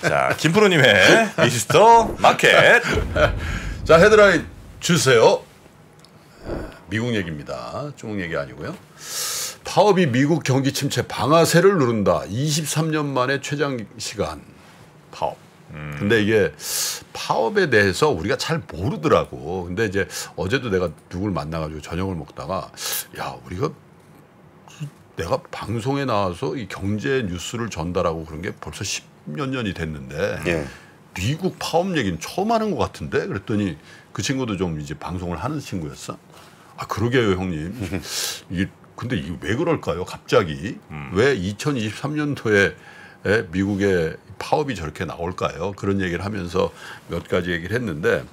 자, 김프로님의 미스터 마켓. 자, 헤드라인 주세요. 미국 얘기입니다. 중국 얘기 아니고요. 파업이 미국 경기 침체 방아쇠를 누른다. 23년 만에 최장 시간 파업. 근데 이게 파업에 대해서 우리가 잘 모르더라고. 근데 이제 어제도 내가 누굴 만나가지고 저녁을 먹다가 야, 우리가 내가 방송에 나와서 이 경제 뉴스를 전달하고 그런 게 벌써 10몇 년이 됐는데 예. 미국 파업 얘기는 처음 하는 것 같은데 그랬더니 그 친구도 좀 이제 방송을 하는 친구였어. 아, 그러게요, 형님. 이게 근데 이게 왜 그럴까요? 갑자기 왜 2023년도에 미국의 파업이 저렇게 나올까요? 그런 얘기를 하면서 몇 가지 얘기를 했는데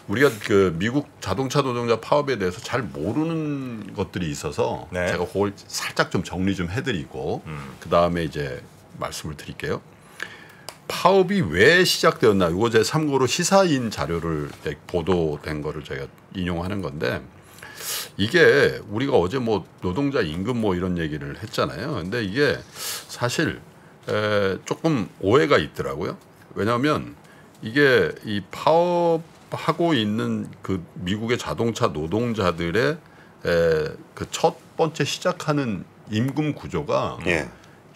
우리가 그 미국 자동차 노동자 파업에 대해서 잘 모르는 것들이 있어서 네. 제가 그걸 살짝 좀 정리 좀 해드리고 그 다음에 이제 말씀을 드릴게요. 파업이 왜 시작되었나? 이거 제 참고로 시사인 자료를 보도된 거를 제가 인용하는 건데 이게 우리가 어제 뭐 노동자 임금 뭐 이런 얘기를 했잖아요. 근데 이게 사실 조금 오해가 있더라고요. 왜냐하면 이게 이 파업하고 있는 그 미국의 자동차 노동자들의 그 첫 번째 시작하는 임금 구조가 예.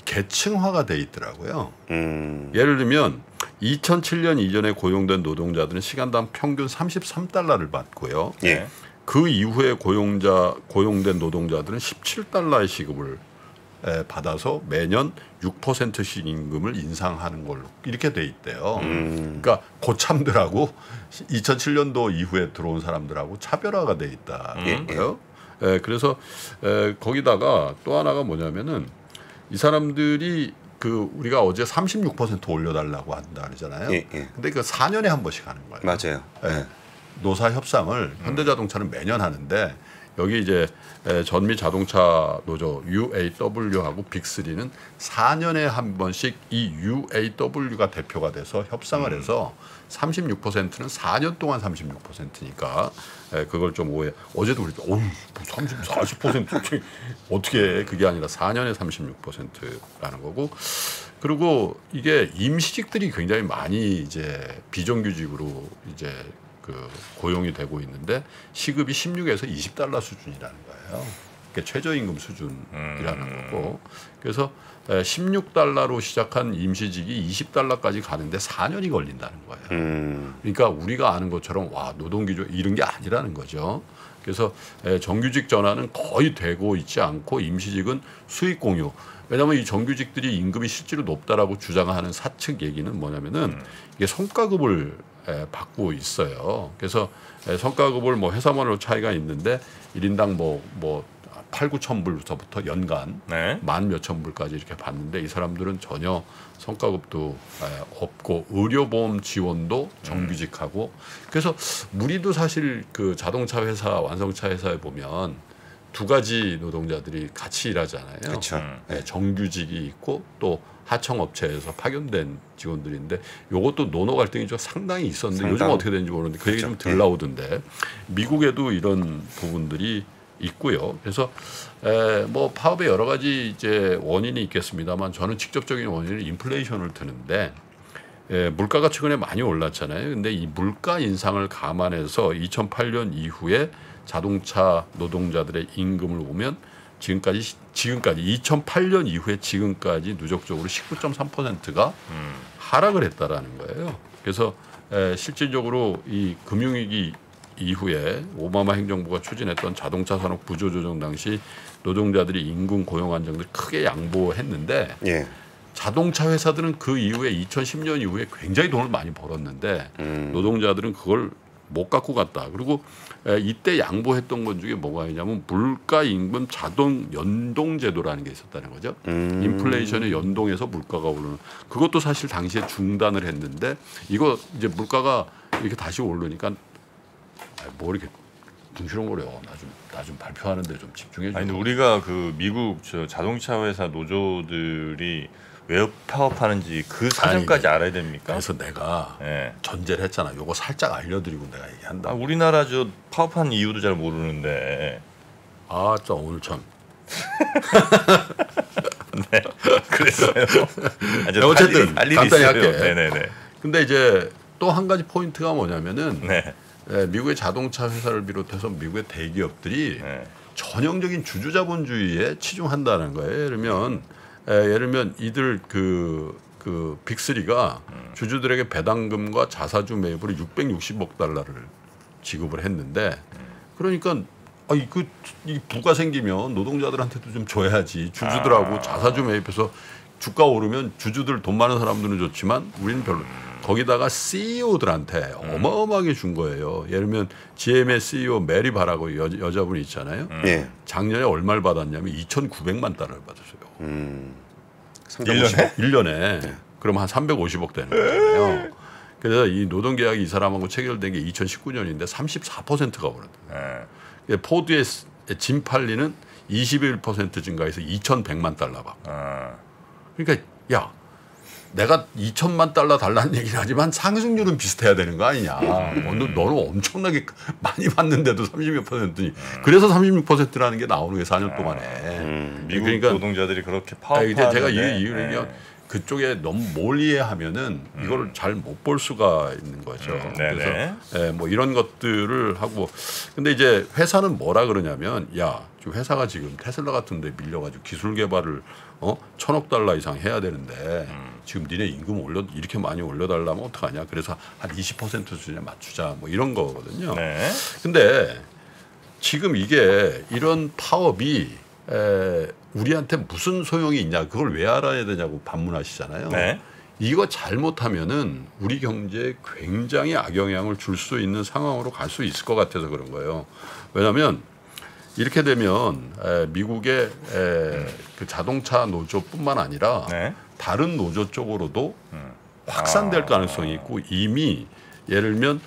계층화가 돼 있더라고요. 예를 들면 2007년 이전에 고용된 노동자들은 시간당 평균 33달러를 받고요. 예. 그 이후에 고용된 노동자들은 17달러의 시급을 받아서 매년 6%씩 임금을 인상하는 걸로 이렇게 돼 있대요. 그러니까 고참들하고 2007년도 이후에 들어온 사람들하고 차별화가 돼 있다는 거예요. 그래서 거기다가 또 하나가 뭐냐면은 이 사람들이 그 우리가 어제 36% 올려달라고 한다 그러잖아요. 예, 예. 근데 그 4년에 한 번씩 하는 거예요. 맞아요. 예. 노사 협상을 현대자동차는 매년 하는데 여기 이제 전미자동차 노조 UAW하고 빅3는 4년에 한 번씩 이 UAW가 대표가 돼서 협상을 해서 36%는 4년 동안 36%니까 그걸 좀 오해. 어제도 그랬죠. 어휴, 30, 40% 어떻게 그게 아니라 4년에 36%라는 거고. 그리고 이게 임시직들이 굉장히 많이 이제 비정규직으로 이제 그 고용이 되고 있는데 시급이 16에서 20달러 수준이라는 거예요. 그게 최저임금 수준이라는 거고. 그래서 16달러로 시작한 임시직이 20달러까지 가는데 4년이 걸린다는 거예요. 그러니까 우리가 아는 것처럼 와 노동기조 이런 게 아니라는 거죠. 그래서 정규직 전환은 거의 되고 있지 않고 임시직은 수익 공유. 왜냐하면 이 정규직들이 임금이 실제로 높다라고 주장하는 사측 얘기는 뭐냐면은 이게 성과급을 받고 있어요. 그래서 성과급을 뭐 회사마다 차이가 있는데 1인당 뭐 8, 9천 불부터 연간 네. 만 몇천 불까지 이렇게 받는데 이 사람들은 전혀 성과급도 없고 의료보험 지원도 정규직하고 그래서 우리도 사실 그 자동차 회사 완성차 회사에 보면 두 가지 노동자들이 같이 일하잖아요. 그렇죠. 정규직이 있고 또 하청업체에서 파견된 직원들인데 이것도 노노 갈등이 좀 상당히 있었는데 요즘 어떻게 되는지 모르는데 그 얘기 좀 덜 나오던데 미국에도 이런 부분들이 있고요. 그래서 뭐 파업에 여러 가지 이제 원인이 있겠습니다만 저는 직접적인 원인은 인플레이션을 드는데 물가가 최근에 많이 올랐잖아요. 근데 이 물가 인상을 감안해서 2008년 이후에 자동차 노동자들의 임금을 보면 지금까지 2008년 이후에 지금까지 누적적으로 19.3%가 하락을 했다라는 거예요. 그래서 실질적으로 이 금융위기 이후에 오바마 행정부가 추진했던 자동차 산업 구조조정 당시 노동자들이 임금 고용 안정을 크게 양보했는데 예. 자동차 회사들은 그 이후에 2010년 이후에 굉장히 돈을 많이 벌었는데 노동자들은 그걸 못 갖고 갔다. 그리고 이때 양보했던 것 중에 뭐가 있냐면 물가 임금 자동 연동 제도라는 게 있었다는 거죠. 인플레이션에 연동해서 물가가 오르는 그것도 사실 당시에 중단을 했는데 이거 이제 물가가 이렇게 다시 오르니까 뭐 이렇게 궁시렁거려. 나 좀 발표하는데 좀 집중해 줘. 아니 근데 우리가 그 미국 저 자동차 회사 노조들이 왜 파업하는지 그 사정까지 알아야 됩니까? 그래서 내가 전제를 했잖아. 요거 살짝 알려드리고 내가 얘기한다. 우리나라 저 파업한 이유도 잘 모르는데. 아, 저 오늘 참 네, 그랬어요. 어쨌든 간단히 할게. 네네네. 근데 이제 또 한 가지 포인트가 뭐냐면은 네. 미국의 자동차 회사를 비롯해서 미국의 대기업들이 네. 전형적인 주주자본주의에 치중한다는 거예요. 예를 들면 이들 그 빅3가 주주들에게 배당금과 자사주 매입으로 660억 달러를 지급을 했는데 그러니까 이 부가 생기면 노동자들한테도 좀 줘야지. 주주들하고 자사주 매입해서 주가 오르면 주주들 돈 많은 사람들은 좋지만 우리는 별로. 거기다가 CEO들한테 어마어마하게 준 거예요. 예를 들면 GM의 CEO 메리 바라고 여자분이 있잖아요. 예. 작년에 얼마를 받았냐면 2,900만 달러를 받았어요. 350억? 1년에. 네. 그럼 한 350억 되는 거잖아요. 그래서 이 노동계약이 이 사람하고 체결된 게 2019년인데 34%가 오르다. 네. 포드의 진팔리는 21% 증가해서 2,100만 달러 받고. 그러니까 야 내가 2천만 달러 달라는 얘기는 하지만 상승률은 비슷해야 되는 거 아니냐. 너는 엄청나게 많이 받는데도 30몇 %니. 그래서 36%라는 게 나오는 게 4년 동안에. 미국 그러니까 노동자들이 그렇게 파업하는데. 제가 이 이유는 그쪽에 너무 몰리해하면은 이거를 잘 못 볼 수가 있는 거죠. 그래서 뭐 이런 것들을 하고. 근데 이제 회사는 뭐라 그러냐면 야, 회사가 지금 테슬라 같은데 밀려가지고 기술 개발을 1,000억 달러 이상 해야 되는데 지금 니네 임금 이렇게 많이 올려달라면 어떡하냐. 그래서 한 20% 수준에 맞추자. 뭐 이런 거거든요. 네. 근데 지금 이게 이런 파업이 우리한테 무슨 소용이 있냐. 그걸 왜 알아야 되냐고 반문하시잖아요. 네. 이거 잘못하면은 우리 경제에 굉장히 악영향을 줄 수 있는 상황으로 갈 수 있을 것 같아서 그런 거예요. 왜냐하면 이렇게 되면 미국의 그 자동차 노조뿐만 아니라 네. 다른 노조 쪽으로도 확산될 가능성이 있고 이미 예를 들면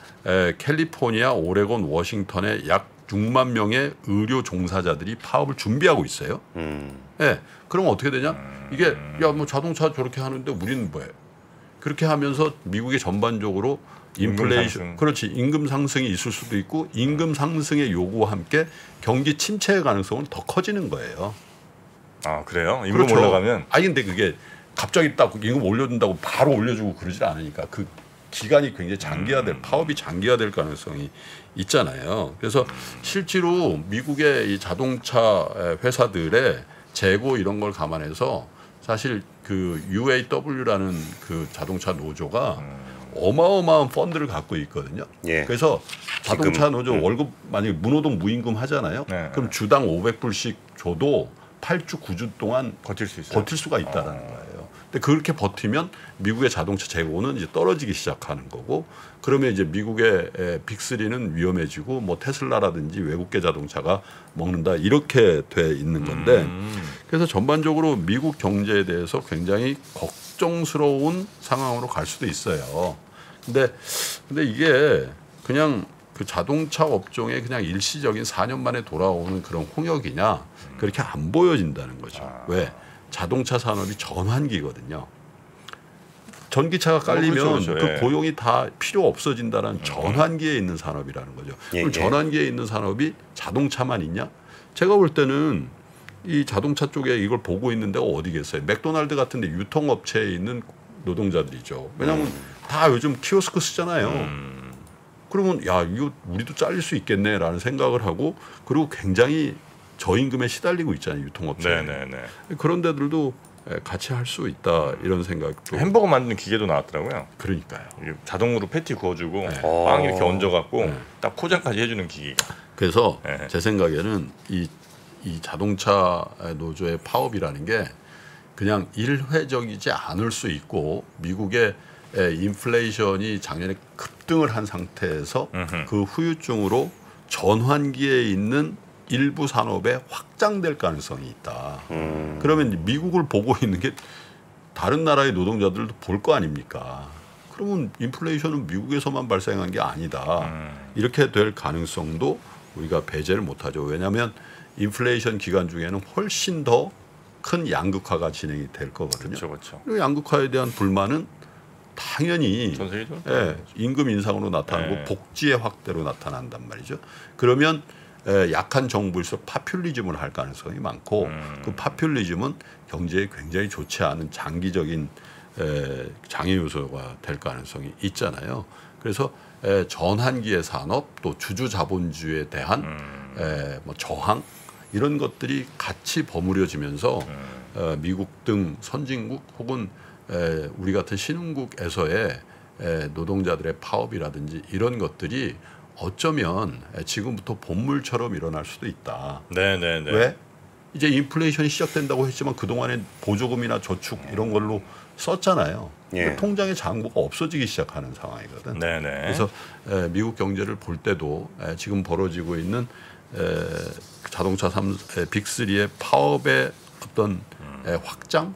캘리포니아, 오레곤, 워싱턴에 약 6만 명의 의료 종사자들이 파업을 준비하고 있어요. 네, 그럼 어떻게 되냐? 이게 야 뭐 자동차 저렇게 하는데 우리는 뭐해? 그렇게 하면서 미국이 전반적으로 인플레이션, 그렇지, 임금 상승이 있을 수도 있고 임금 상승의 요구와 함께 경기 침체의 가능성은 더 커지는 거예요. 아 그래요? 임금 그렇죠. 올라가면? 아니 근데 그게 갑자기 딱 임금 올려준다고 바로 올려주고 그러질 않으니까 그 기간이 굉장히 장기화될 파업이 장기화될 가능성이 있잖아요. 그래서 실제로 미국의 이 자동차 회사들의 재고 이런 걸 감안해서 사실 그 UAW라는 그 자동차 노조가 어마어마한 펀드를 갖고 있거든요. 예. 그래서 자동차 노조 월급 만약에 무노동 무임금 하잖아요. 네. 그럼 주당 500불씩 줘도 8주 9주 동안 버틸 수 있어요. 버틸 수가 있다라는 거예요. 근데 그렇게 버티면 미국의 자동차 재고는 이제 떨어지기 시작하는 거고, 그러면 이제 미국의 빅3는 위험해지고 뭐 테슬라라든지 외국계 자동차가 먹는다 이렇게 돼 있는 건데, 그래서 전반적으로 미국 경제에 대해서 굉장히 걱정스러운 상황으로 갈 수도 있어요. 근데 이게 그냥 그 자동차 업종의 그냥 일시적인 4년 만에 돌아오는 그런 홍역이냐, 그렇게 안 보여진다는 거죠. 왜? 자동차 산업이 전환기거든요. 전기차가 깔리면 그렇죠. 그 고용이 다 필요 없어진다는 전환기에 있는 산업이라는 거죠. 그럼 전환기에 있는 산업이 자동차만 있냐? 제가 볼 때는 이 자동차 쪽에 이걸 보고 있는 데가 어디겠어요? 맥도날드 같은 데 유통업체에 있는 노동자들이죠. 왜냐하면 다 요즘 키오스크 쓰잖아요. 그러면 야 이거 우리도 잘릴 수 있겠네라는 생각을 하고, 그리고 굉장히 저임금에 시달리고 있잖아요, 유통업체. 네네네. 그런 데들도 같이 할 수 있다 이런 생각도. 햄버거 만드는 기계도 나왔더라고요. 그러니까요. 자동으로 패티 구워주고 빵 이렇게 얹어갖고 딱 포장까지 해주는 기계가. 그래서 제 생각에는 이 자동차 노조의 파업이라는 게 그냥 일회적이지 않을 수 있고, 미국의 인플레이션이 작년에 급등을 한 상태에서 그 후유증으로 전환기에 있는 일부 산업에 확장될 가능성이 있다. 그러면 미국을 보고 있는 게 다른 나라의 노동자들도 볼 거 아닙니까? 그러면 인플레이션은 미국에서만 발생한 게 아니다. 이렇게 될 가능성도 우리가 배제를 못하죠. 왜냐하면 인플레이션 기간 중에는 훨씬 더 큰 양극화가 진행이 될 거거든요. 그렇죠. 그리고 양극화에 대한 불만은 당연히 전 세계적으로 임금 인상으로 나타나고 복지의 확대로 나타난단 말이죠. 그러면 약한 정부일수록 파퓰리즘을 할 가능성이 많고 그 파퓰리즘은 경제에 굉장히 좋지 않은 장기적인 장애 요소가 될 가능성이 있잖아요. 그래서 전환기의 산업 또 주주 자본주의에 대한 뭐 저항 이런 것들이 같이 버무려지면서 미국 등 선진국 혹은 우리 같은 신흥국에서의 노동자들의 파업이라든지 이런 것들이 어쩌면 지금부터 본물처럼 일어날 수도 있다. 네네네. 왜? 이제 인플레이션이 시작된다고 했지만 그동안에 보조금이나 저축 이런 걸로 썼잖아요. 예. 통장의 잔고가 없어지기 시작하는 상황이거든. 네네. 그래서 미국 경제를 볼 때도 지금 벌어지고 있는 자동차 빅3의 파업의 어떤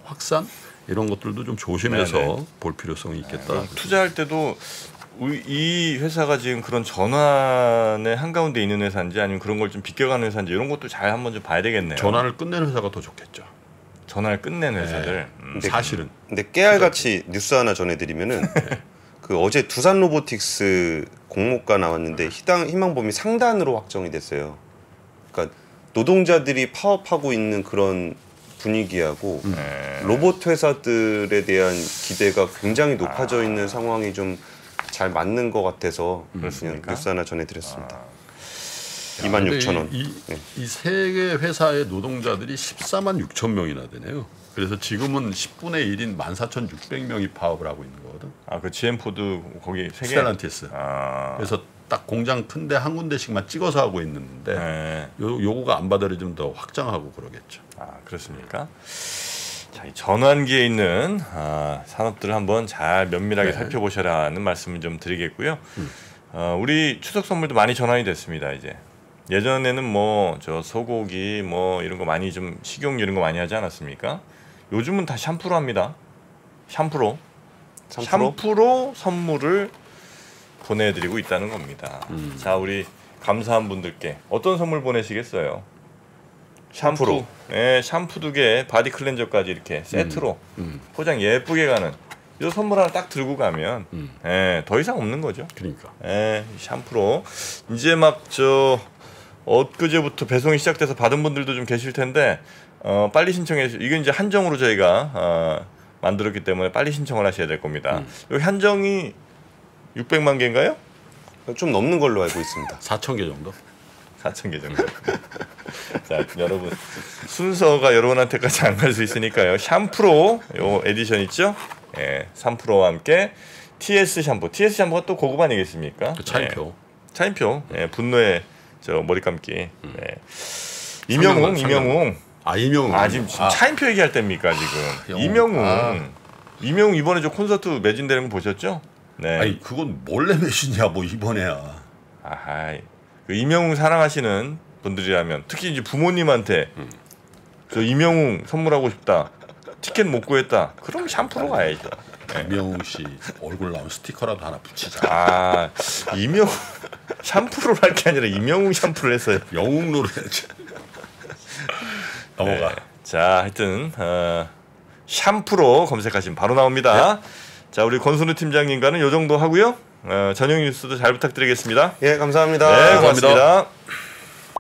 확산 이런 것들도 좀 조심해서 네네. 볼 필요성이 있겠다. 투자할 때도 이 회사가 지금 그런 전환의 한가운데 있는 회사인지 아니면 그런 걸 좀 비껴가는 회사인지 이런 것도 잘 한번 좀 봐야 되겠네요. 전환을 끝내는 회사가 더 좋겠죠. 전환을 끝낸 회사들. 사실은. 근데 깨알같이 뉴스 하나 전해드리면은 그 어제 두산 로보틱스 공모가 나왔는데 희망범위 상단으로 확정이 됐어요. 그러니까 노동자들이 파업하고 있는 그런 분위기하고 로봇 회사들에 대한 기대가 굉장히 높아져 있는 상황이 좀 잘 맞는 것 같아서 그냥 뉴스 하나 전해드렸습니다. 26,000원. 이 세 개 회사의 노동자들이 14만 6천 명이나 되네요. 그래서 지금은 10분의 1인 14,600명이 파업을 하고 있는 거거든. 아, 그 GM 포드 거기 세 개. 스텔란티스. 아. 그래서 딱 공장 큰데 한 군데씩만 찍어서 하고 있는데 네. 요거가 안 받아들이면 더 확장하고 그러겠죠. 아, 그렇습니까? 자, 이 전환기에 있는 산업들을 한번 잘 면밀하게 살펴보셔라는 말씀을 좀 드리겠고요. 우리 추석 선물도 많이 전환이 됐습니다. 이제 예전에는 뭐 저 소고기 뭐 이런 거 많이 좀 식용유 이런 거 많이 하지 않았습니까? 요즘은 다 샴푸로 합니다. 샴푸로 선물을 보내드리고 있다는 겁니다. 자, 우리 감사한 분들께 어떤 선물 보내시겠어요? 샴푸로. 네, 샴푸 2개, 바디 클렌저까지 이렇게 세트로 포장 예쁘게 가는 이 선물 하나 딱 들고 가면 더 이상 없는 거죠. 그러니까. 샴푸로 이제 막 저 엊그제부터 배송이 시작돼서 받은 분들도 좀 계실 텐데 빨리 신청해 주세요. 이건 이제 한정으로 저희가 만들었기 때문에 빨리 신청을 하셔야 될 겁니다. 여기 한정이 600만 개인가요? 좀 넘는 걸로 알고 있습니다. 4천 개 정도. 4,000개 정도. 자, 여러분 순서가 여러분한테까지 안 갈 수 있으니까요. 샴푸로 요 에디션 있죠? 예, 3%와 함께 TS 샴푸가 또 고급 아니겠습니까? 차인표. 차인표. 예, 분노의 저 머리 감기. 이명웅. 이명웅. 지금 차인표 얘기할 때입니까 지금? 이명웅 이번에 저 콘서트 매진되는 거 보셨죠? 네. 아니 그건 몰래 매신이야 뭐 이번에야. 아하이. 그 이명웅 사랑하시는 분들이라면 특히 이제 부모님한테 저 이명웅 선물하고 싶다. 티켓 못 구했다. 그럼 샴푸로 가야죠. 이명웅 씨 얼굴 나온 스티커라도 하나 붙이자. 이명웅 샴푸로 할 게 아니라 이명웅 샴푸를 했어요. 영웅로를 해야지. 넘어가. 네. 자, 하여튼 샴푸로 검색하시면 바로 나옵니다. 네. 자, 우리 권순우 팀장님과는 요 정도 하고요. 저녁 뉴스도 잘 부탁드리겠습니다. 예, 감사합니다. 네, 고맙습니다.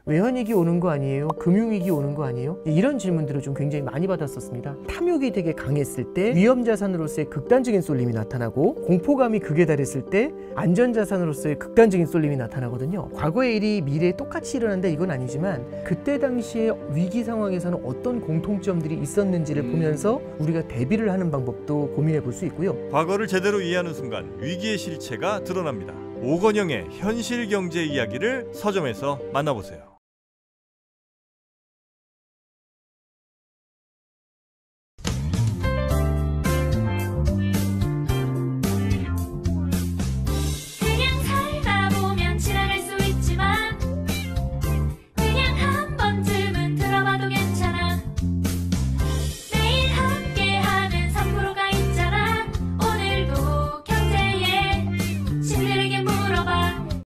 외환위기 오는 거 아니에요? 금융위기 오는 거 아니에요? 이런 질문들을 좀 굉장히 많이 받았었습니다. 탐욕이 되게 강했을 때 위험자산으로서의 극단적인 쏠림이 나타나고 공포감이 극에 달했을 때 안전자산으로서의 극단적인 쏠림이 나타나거든요. 과거의 일이 미래에 똑같이 일어난다 이건 아니지만 그때 당시에 위기 상황에서는 어떤 공통점들이 있었는지를 보면서 우리가 대비를 하는 방법도 고민해 볼 수 있고요. 과거를 제대로 이해하는 순간 위기의 실체가 드러납니다. 오건영의 현실 경제 이야기를 서점에서 만나보세요.